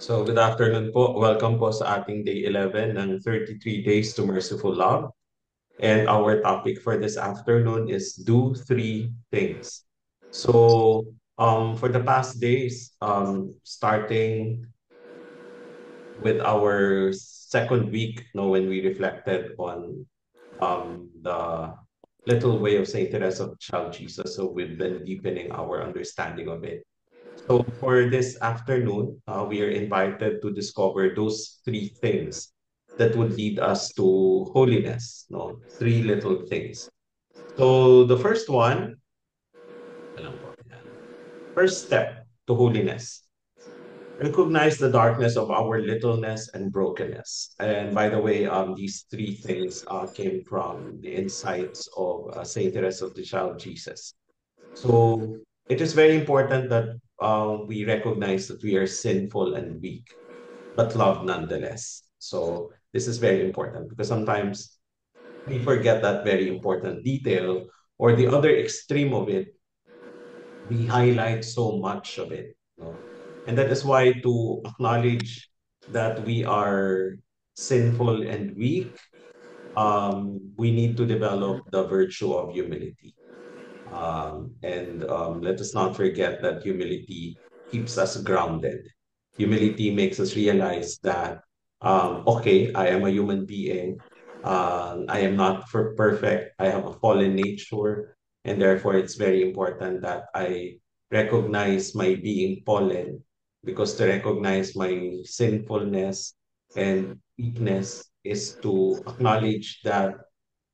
So good afternoon po. Welcome po sa ating day 11 ng 33 Days to Merciful Love. And our topic for this afternoon is do three things. So for the past days, starting with our second week, when we reflected on the little way of Saint Teresa of Child Jesus, so we've been deepening our understanding of it. So for this afternoon, we are invited to discover those three things that would lead us to holiness. No, three little things. So the first one, alam po, yan. First step to holiness. Recognize the darkness of our littleness and brokenness. And by the way, these three things came from the insights of Saint Teresa of the Child Jesus. So it is very important that we recognize that we are sinful and weak, but love nonetheless. So this is very important because sometimes we forget that very important detail, or the other extreme of it, we highlight so much of it. And that is why to acknowledge that we are sinful and weak, we need to develop the virtue of humility. And let us not forget that humility keeps us grounded. Humility makes us realize that, okay, I am a human being. I am not perfect. I have a fallen nature. And therefore, it's very important that I recognize my being fallen, because to recognize my sinfulness and weakness is to acknowledge that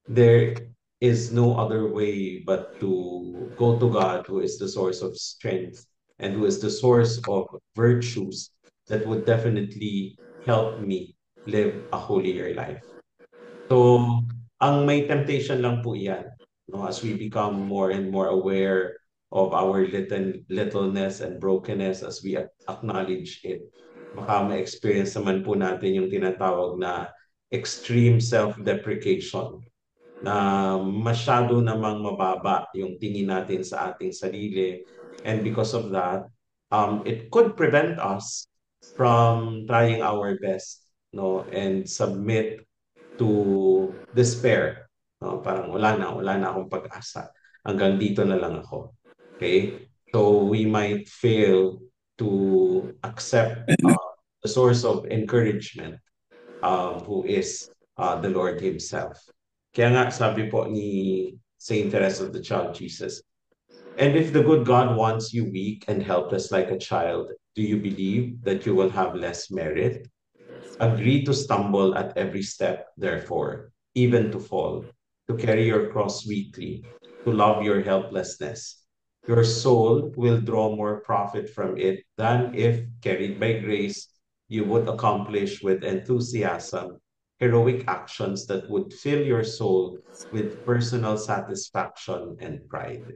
there is no other way but to go to God, who is the source of strength and who is the source of virtues that would definitely help me live a holier life. So, ang may temptation lang po yan, as we become more and more aware of our littleness and brokenness, as we acknowledge it. Baka ma-experience naman po natin yung tinatawag na extreme self-deprecation, na masyado namang mababa yung tingin natin sa ating sarili. And because of that, it could prevent us from trying our best, and submit to despair. No? Parang wala na akong pag-asa. Hanggang dito na lang ako. Okay? So we might fail to accept the source of encouragement, who is the Lord Himself. Kaya nga sabi po ni Saint Teresa of the Child Jesus, and if the good God wants you weak and helpless like a child, do you believe that you will have less merit? Agree to stumble at every step, therefore, even to fall, to carry your cross weakly, to love your helplessness. Your soul will draw more profit from it than if, carried by grace, you would accomplish with enthusiasm heroic actions that would fill your soul with personal satisfaction and pride.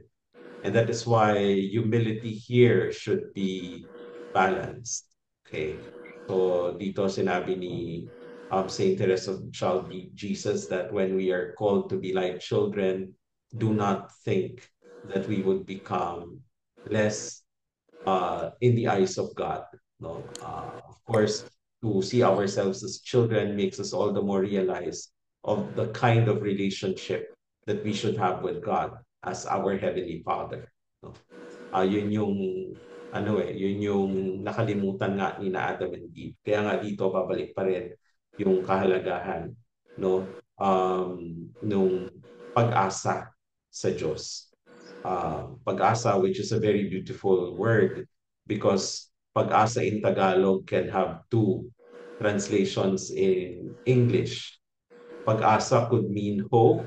And that is why humility here should be balanced. Okay. So dito sinabi ni Saint Teresa of Child Jesus that when we are called to be like children, do not think that we would become less in the eyes of God. No, of course, to see ourselves as children makes us all the more realize of the kind of relationship that we should have with God as our Heavenly Father. No? Yun yung yun yung nakalimutan nga ni na Adam and Eve. Kaya nga dito babalik pa rin yung kahalagahan, nung pag-asa sa Diyos. Pag-asa, which is a very beautiful word, because pag-asa in Tagalog can have two translations in English. Pag-asa could mean hope,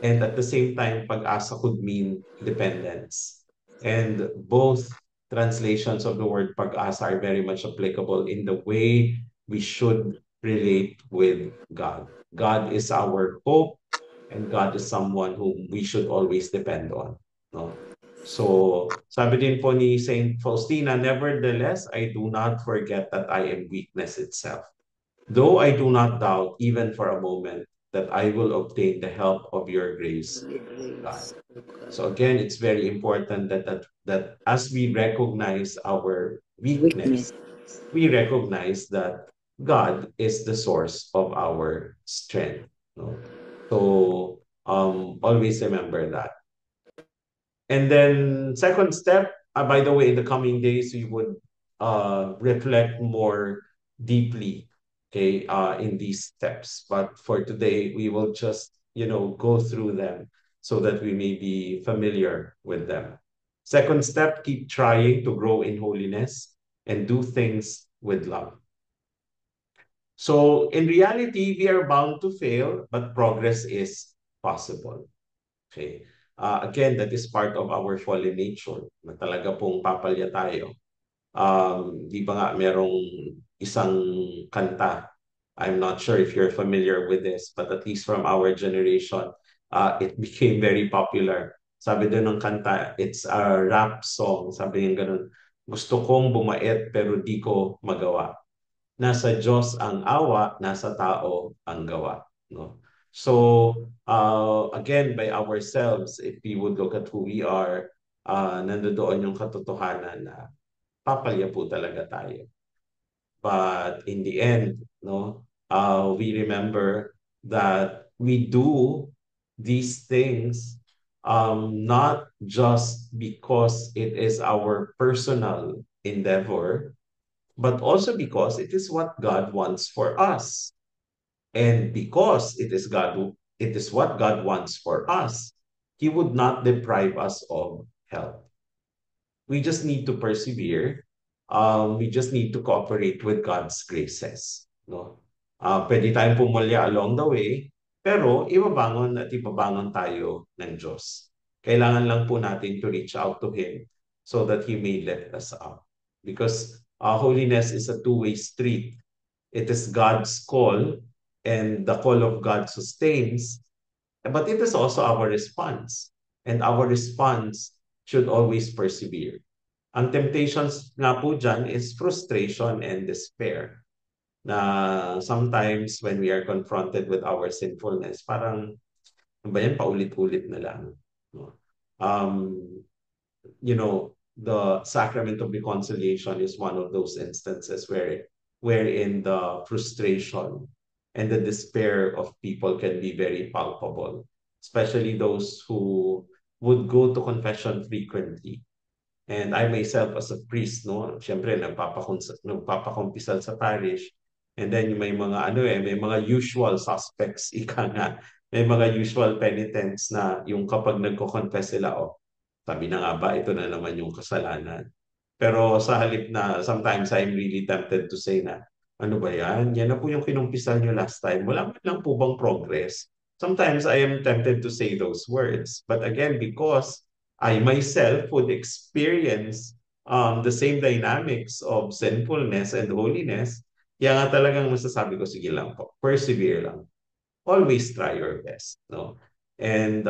and at the same time, pag-asa could mean dependence. And both translations of the word pag-asa are very much applicable in the way we should relate with God. God is our hope, and God is someone whom we should always depend on. No? So, sabi din po ni Saint Faustina, nevertheless, I do not forget that I am weakness itself. Though I do not doubt, even for a moment, that I will obtain the help of your grace, God. So again, it's very important that as we recognize our weakness, Weakness. we recognize that God is the source of our strength. No? So always remember that. And then second step, by the way, in the coming days, we would reflect more deeply, okay, in these steps. But for today, we will just, go through them so that we may be familiar with them. Second step, keep trying to grow in holiness and do things with love. So in reality, we are bound to fail, but progress is possible. Okay. Again, that is part of our fallen nature na talaga pong papalya tayo. Di ba nga merong isang kanta, I'm not sure if you're familiar with this, but at least from our generation, it became very popular. Sabi doon ng kanta, it's a rap song. Sabi niya ganun, gusto kong bumait pero di ko magawa. Nasa Diyos ang awa, nasa tao ang gawa. No? So, again, by ourselves, if we would look at who we are, nandoon yung katotohanan na papalya po talaga tayo. But in the end, no, we remember that we do these things not just because it is our personal endeavor, but also because it is what God wants for us. And because it is what God wants for us, He would not deprive us of help. We just need to persevere. We just need to cooperate with God's graces. No? Pwede tayong pumulya along the way, pero ibabangon at ibabangon tayo ng Diyos. Kailangan lang po natin to reach out to Him so that He may lift us up. Because holiness is a two-way street. It is God's call, and the call of God sustains, but it is also our response. And our response should always persevere. Ang temptations nga po dyan is frustration and despair. Na sometimes when we are confronted with our sinfulness, parang, ano ba yan, paulit-ulit na lang. No? Um, the sacrament of reconciliation is one of those instances wherein the frustration and the despair of people can be very palpable, especially those who would go to confession frequently. And I myself as a priest, no, syempre nagpapakumpisal sa parish. And then may mga may mga usual suspects, ika nga. May mga usual penitents na yung kapag nagko-confess sila, oh, sabi na nga ba, ito na naman yung kasalanan. Pero sa halip na sometimes I'm really tempted to say na, ano ba yan? Yan na po yung kinumpisan nyo last time. Wala man lang po bang progress? Sometimes I am tempted to say those words. But again, because I myself would experience the same dynamics of sinfulness and holiness, kaya nga talagang masasabi ko, sige lang po, persevere lang. Always try your best. No? And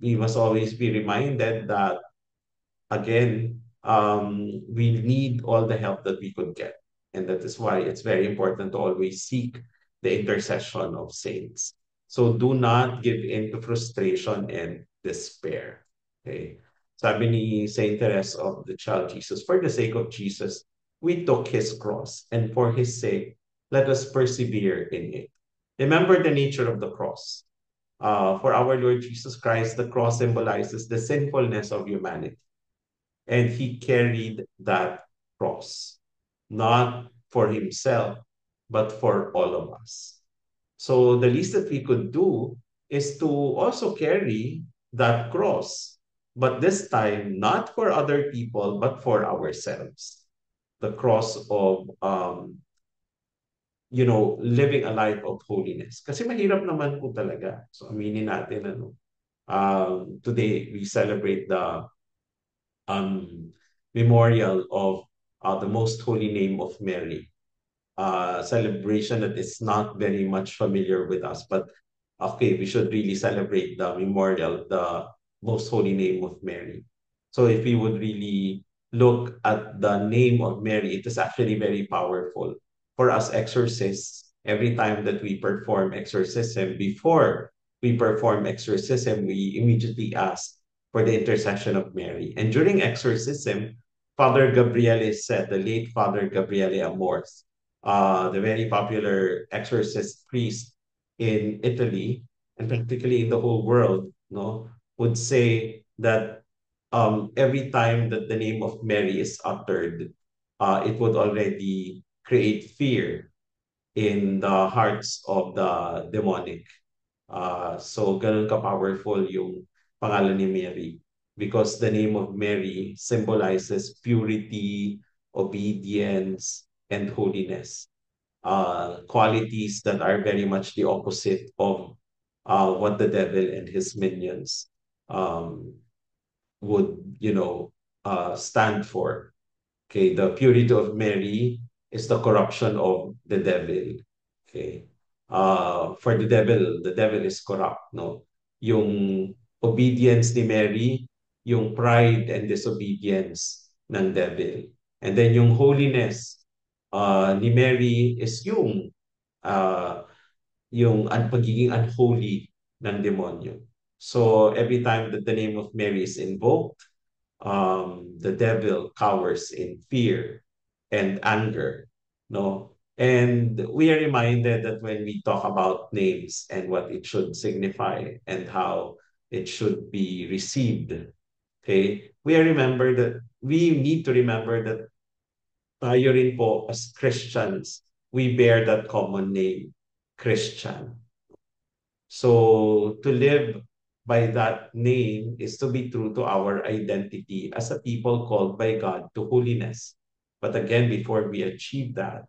we must always be reminded that again, we need all the help that we could get. And that is why it's very important to always seek the intercession of saints. So do not give in to frustration and despair. Okay? Sabi ni Saint Teresa of the Child Jesus, for the sake of Jesus, we took his cross, and for his sake, let us persevere in it. Remember the nature of the cross. For our Lord Jesus Christ, the cross symbolizes the sinfulness of humanity. And he carried that cross, not for himself, but for all of us. So the least that we could do is to also carry that cross, but this time not for other people, but for ourselves. The cross of, living a life of holiness. Kasi mahirap naman po talaga. So aminin natin, today we celebrate the memorial of the Most Holy Name of Mary. Celebration that is not very much familiar with us, but okay, we should really celebrate the memorial, the Most Holy Name of Mary. So if we would really look at the name of Mary, it is actually very powerful. For us exorcists, every time that we perform exorcism, before we perform exorcism, we immediately ask for the intercession of Mary. And during exorcism, Father Gabriele said, the late Father Gabriele Amorth, the very popular exorcist priest in Italy and practically in the whole world, no, would say that every time that the name of Mary is uttered, it would already create fear in the hearts of the demonic. So ganun ka-powerful yung pangalan ni Mary because the name of Mary symbolizes purity, obedience, and holiness. Qualities that are very much the opposite of what the devil and his minions um, would, stand for. Okay, the purity of Mary is the corruption of the devil. Okay. For the devil is corrupt, no? Yung obedience ni Mary, yung pride and disobedience ng devil. And then yung holiness ni Mary is uh, yung pagiging unholy ng demonyo. So every time that the name of Mary is invoked, the devil cowers in fear and anger, no? And we are reminded that when we talk about names and what it should signify and how it should be received, okay, we need to remember that tayo rin po as Christians, we bear that common name, Christian. So to live by that name is to be true to our identity as a people called by God to holiness. But again, before we achieve that,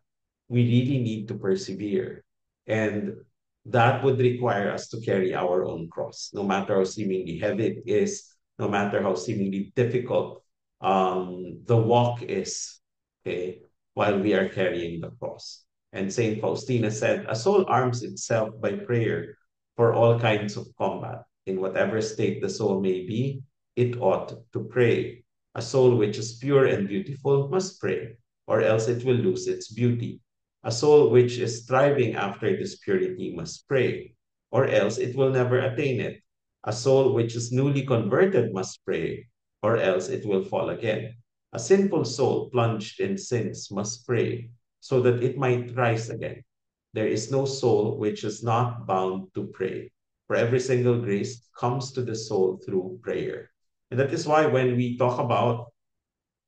we really need to persevere. And that would require us to carry our own cross, no matter how seemingly heavy it is, no matter how seemingly difficult the walk is, okay, while we are carrying the cross. And Saint Faustina said, a soul arms itself by prayer for all kinds of combat. In whatever state the soul may be, it ought to pray. A soul which is pure and beautiful must pray, or else it will lose its beauty. A soul which is striving after this purity must pray, or else it will never attain it. A soul which is newly converted must pray, or else it will fall again. A sinful soul plunged in sins must pray, so that it might rise again. There is no soul which is not bound to pray, for every single grace comes to the soul through prayer. And that is why when we talk about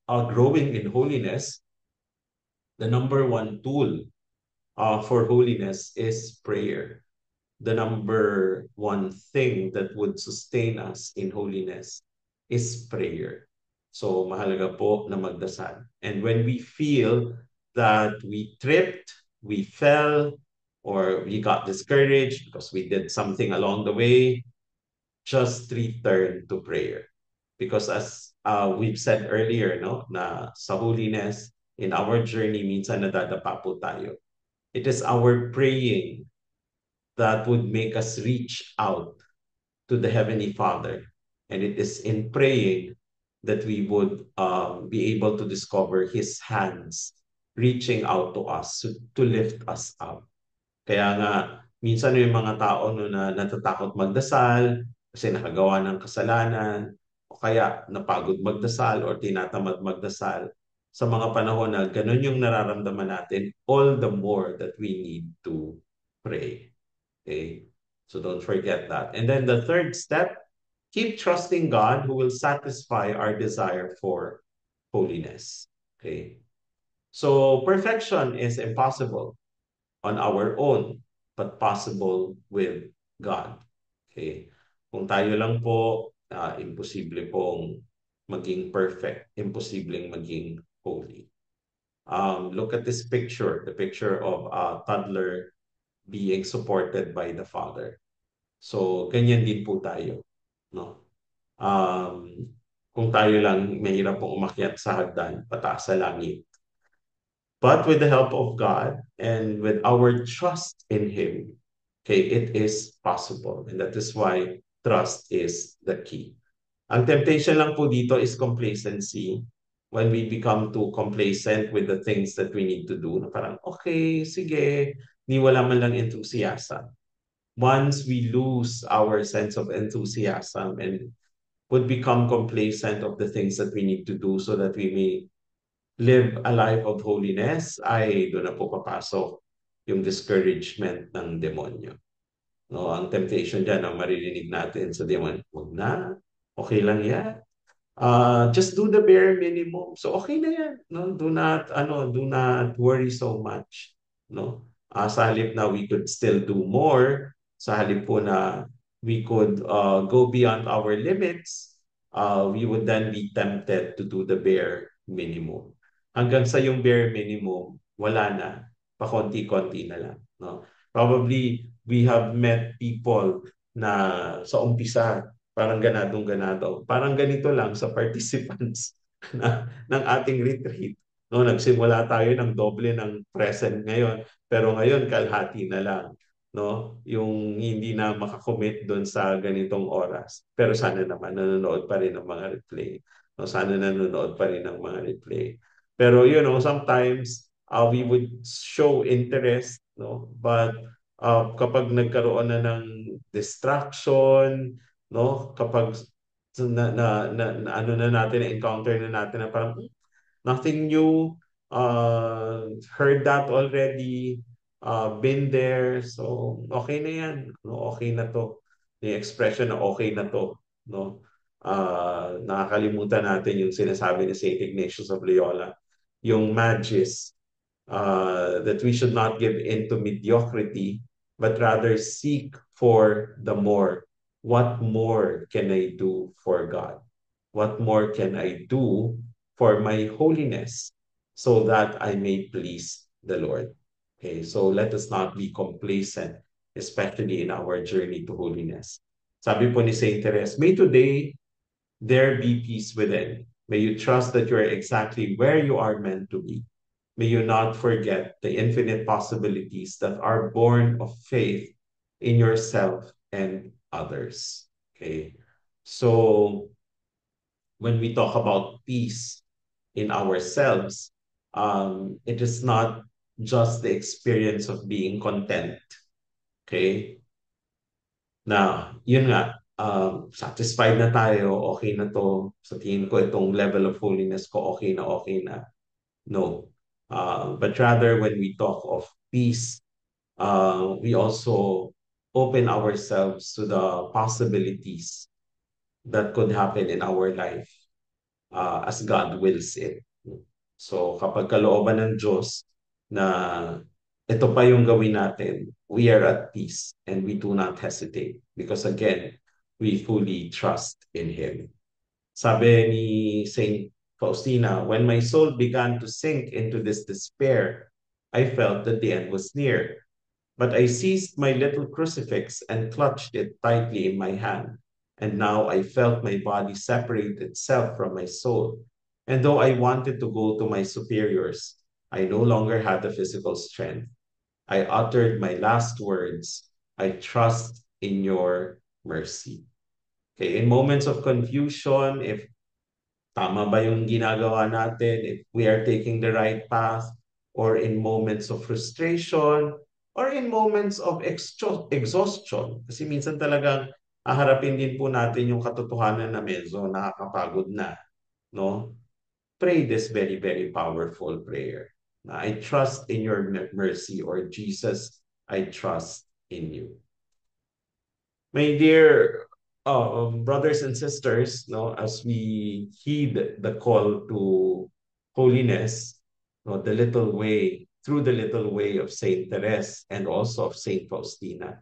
growing in holiness, the number one tool for holiness is prayer. The number one thing that would sustain us in holiness is prayer. So mahalaga po na magdasal. And when we feel that we tripped, we fell, or we got discouraged because we did something along the way, just return to prayer. Because as we've said earlier, no, na sa holiness, in our journey, minsan nadadapa po tayo. It is our praying that would make us reach out to the Heavenly Father. And it is in praying that we would be able to discover His hands reaching out to us to lift us up. Kaya nga, minsan yung mga tao no, na natatakot magdasal kasi nakagawa ng kasalanan o kaya napagod magdasal or tinatamad magdasal. Sa mga panahon na ganun yung nararamdaman natin, all the more that we need to pray. Okay? So don't forget that. And then the third step, keep trusting God who will satisfy our desire for holiness. Okay? So perfection is impossible on our own, but possible with God. Okay? Kung tayo lang po, imposible pong maging perfect, imposibleng maging holy. Look at this picture, the picture of a toddler being supported by the father. So, ganyan din po tayo. No? Kung tayo lang mahirap pong umakyat sa hagdan, pataas sa langit. But with the help of God and with our trust in Him, okay, it is possible. And that is why trust is the key. Ang temptation lang po dito is complacency. When we become too complacent with the things that we need to do, na parang, okay, sige, ni wala man lang enthusiasm. Once we lose our sense of enthusiasm and would become complacent of the things that we need to do so that we may live a life of holiness, ay doon na po papasok yung discouragement ng demonyo. No, ang temptation diyan ang maririnig natin sa demonyo, wag na, okay lang yan. Just do the bare minimum. So okay na yan, no? Do not worry so much, no? Sa halip na we could still do more, sa halip po na we could go beyond our limits, we would then be tempted to do the bare minimum. Hanggang sa yung bare minimum, wala na, pakonti-konti na lang, no? Probably we have met people na sa umpisa parang ganadong-ganado. Parang ganito lang sa participants ng ating retreat. No, nagsimula tayo ng doble ng present ngayon, pero ngayon kalahati na lang. No, yung hindi na makakommit doon sa ganitong oras. Pero sana naman nanonood pa rin ng mga replay. No, sana nanonood pa rin ng mga replay. Pero sometimes we would show interest, no? But kapag nagkaroon na ng distraction, no? Kapag ano na natin, encounter na natin na parang nothing new, heard that already, been there, so okay na yan, no? Okay na to. Yung expression na okay na to, no? Nakakalimutan natin yung sinasabi ni Saint Ignatius of Loyola, yung magis, that we should not give in to mediocrity, but rather seek for the more. What more can I do for God? What more can I do for my holiness so that I may please the Lord? Okay, so let us not be complacent, especially in our journey to holiness. Sabi po ni Saint Therese, may today there be peace within. May you trust that you are exactly where you are meant to be. May you not forget the infinite possibilities that are born of faith in yourself and others. Okay. So when we talk about peace in ourselves, it is not just the experience of being content. Okay. Na, yun nga, satisfied na tayo, okay na to. Sa tingin ko, itong level of holiness ko, okay na, okay na. No. But rather, when we talk of peace, we also open ourselves to the possibilities that could happen in our life as God wills it. So kapag kalooban ng Diyos na ito pa yung gawin natin, we are at peace and we do not hesitate because again, we fully trust in Him. Sabi ni Saint Faustina, when my soul began to sink into this despair, I felt that the end was near. But I seized my little crucifix and clutched it tightly in my hand. And now I felt my body separate itself from my soul. And though I wanted to go to my superiors, I no longer had the physical strength. I uttered my last words. I trust in your mercy. Okay, in moments of confusion, if tama ba yung ginagawa natin, if we are taking the right path, or in moments of frustration, or in moments of exhaustion. Kasi minsan talagang haharapin din po natin yung katotohanan na medyo nakakapagod na. No? Pray this very, very powerful prayer. I trust in your mercy, or Jesus, I trust in you. My dear brothers and sisters, no, as we heed the call to holiness, no, through the little way of Saint Therese and also of Saint Faustina,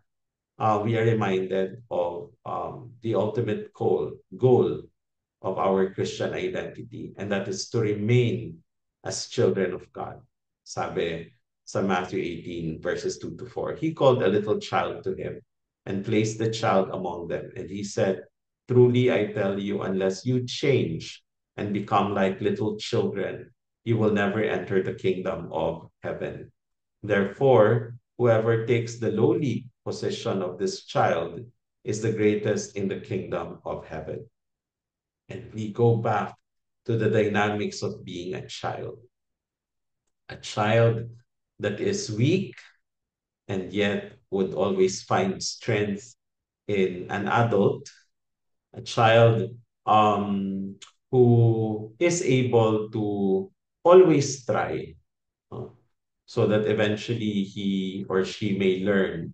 we are reminded of the ultimate goal of our Christian identity, and that is to remain as children of God. Sabi sa Matthew 18, verses 2 to 4, He called a little child to Him and placed the child among them. And He said, truly I tell you, unless you change and become like little children, you will never enter the kingdom of heaven. Therefore, whoever takes the lowly position of this child is the greatest in the kingdom of heaven. And we go back to the dynamics of being a child that is weak and yet would always find strength in an adult, a child who is able to always try, no? So that eventually he or she may learn.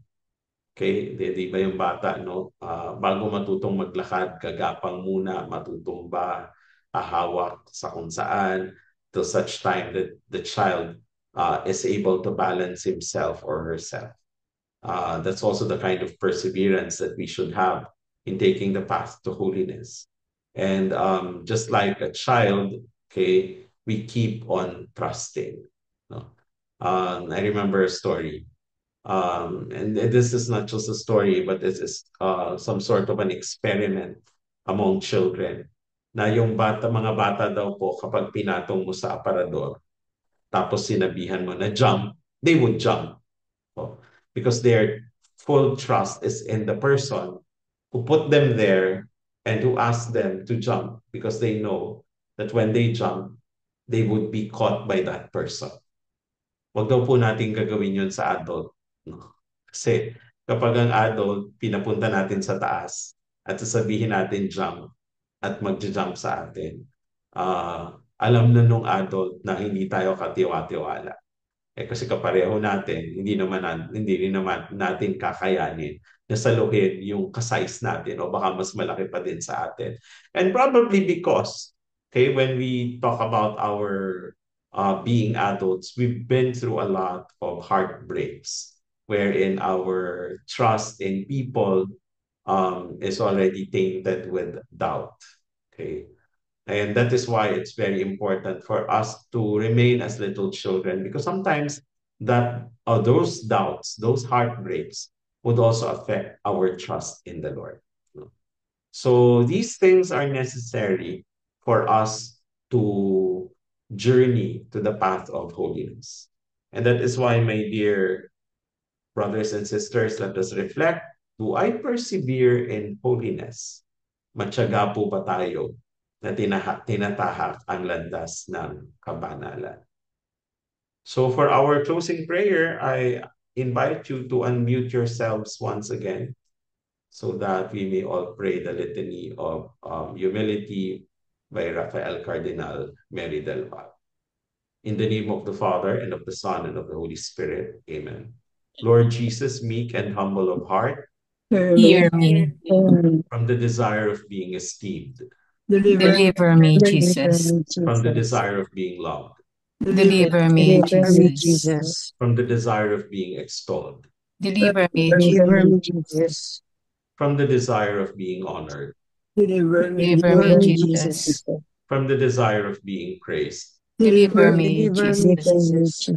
Okay, di ba yung bata, no? Bago matutong maglakad, gagapang muna, matutumba, hahawak sa kung saan, till such time that the child is able to balance himself or herself. That's also the kind of perseverance that we should have in taking the path to holiness. And just like a child, okay, we keep on trusting. No? I remember a story. And this is not just a story, but this is some sort of an experiment among children. Na yung mga bata daw po, kapag pinatong mo sa aparador, tapos sinabihan mo na jump, they would jump. Oh, because their full trust is in the person who put them there and who asked them to jump, because they know that when they jump, they would be caught by that person. Wag daw po natin gagawin yun sa adult. No? Kasi kapag ang adult, pinapunta natin sa taas at sasabihin natin jump at magja-jump sa atin, alam na nung adult na hindi tayo katiwa-tiwala. Kasi kapareho natin, hindi rin naman natin kakayanin na saluhin yung kasize natin o baka mas malaki pa din sa atin. And probably because, okay, when we talk about our being adults, we've been through a lot of heartbreaks wherein our trust in people is already tainted with doubt. Okay. And that is why it's very important for us to remain as little children, because sometimes that those doubts, those heartbreaks would also affect our trust in the Lord. So these things are necessary for us to journey to the path of holiness. And that is why, my dear brothers and sisters, let us reflect. Do I persevere in holiness? Matyaga po ba tayo na tinatahak ang landas ng kabanalan? So for our closing prayer, I invite you to unmute yourselves once again so that we may all pray the litany of humility by Rafael Cardinal Mary del Val. In the name of the Father, and of the Son, and of the Holy Spirit. Amen. Lord Jesus, meek and humble of heart, Hear me. from the desire of being esteemed, Deliver me, Jesus. from the desire of being loved, Deliver me, Jesus. from the desire of being extolled, Deliver me, Jesus. from the desire of being honored, Deliver me, Jesus. from the desire of being praised, Deliver me, Jesus.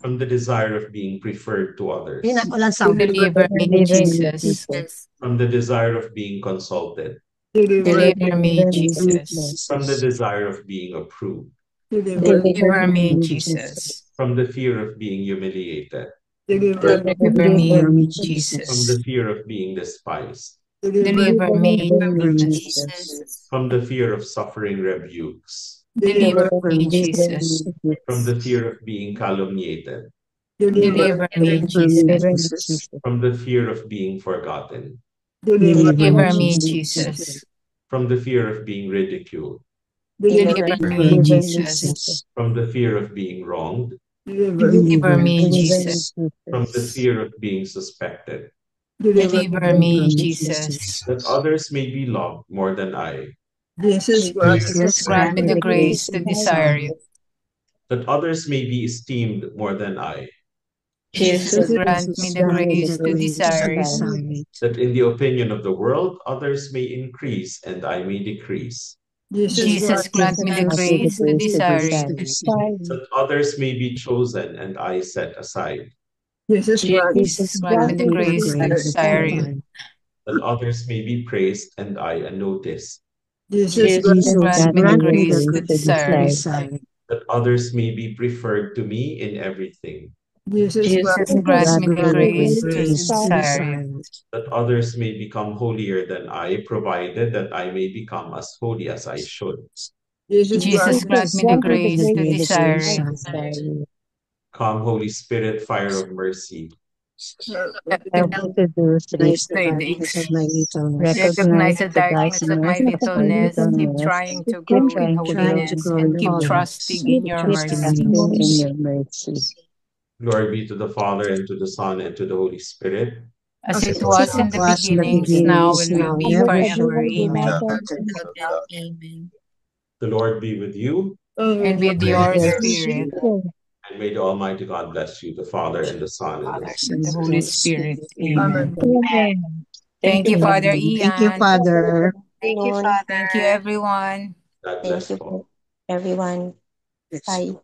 from the desire of being preferred to others, Deliver me, Jesus. from the desire of being consulted, Deliver me, Jesus. from the desire of being approved, Deliver me, Jesus. from the fear of being humiliated, Deliver me, from Jesus. the fear of being despised, Deliver me, Jesus. from the fear of suffering rebukes, Deliver me, Jesus. from the fear of being calumniated, Deliver me, Jesus. from the fear of being forgotten, Deliver me, Jesus. from the fear of being ridiculed, Deliver me, Jesus. from the fear of being wronged, Deliver me, Jesus. from the fear of being suspected, Deliver me, Jesus. that others may be loved more than I, Jesus, grant me the grace to desire you. that others may be esteemed more than I, Jesus, grant me the grace to desire you. that in the opinion of the world others may increase and I may decrease, Jesus, grant me the grace to desire you. that others may be chosen and I set aside, Jesus, grant me the grace to desire you. that others may be praised and I unnoticed, Jesus, grant me the grace to desire you. that others may be preferred to me in everything, Jesus, grant me the grace to desire you. that others may become holier than I, provided that I may become as holy as I should. Jesus, grant me the grace to desire you. Come, Holy Spirit, fire of mercy, Help me to do three things. Recognize the darkness of my littleness, keep trying to grow in holiness, and keep trusting in your Keep mercy. trusting in your mercy. Glory be to the Father, and to the Son, and to the Holy Spirit. As it was in the beginning, is now, and will be forever. Amen. Amen. The Lord be with you, And with your spirit, and may the Almighty God bless you, the Father, and the Son, and the Holy and the Holy Spirit. Amen. Amen. Thank you, Father Ian. Thank you, Father. Thank you, everyone. God Thank bless you, all. everyone. Bye.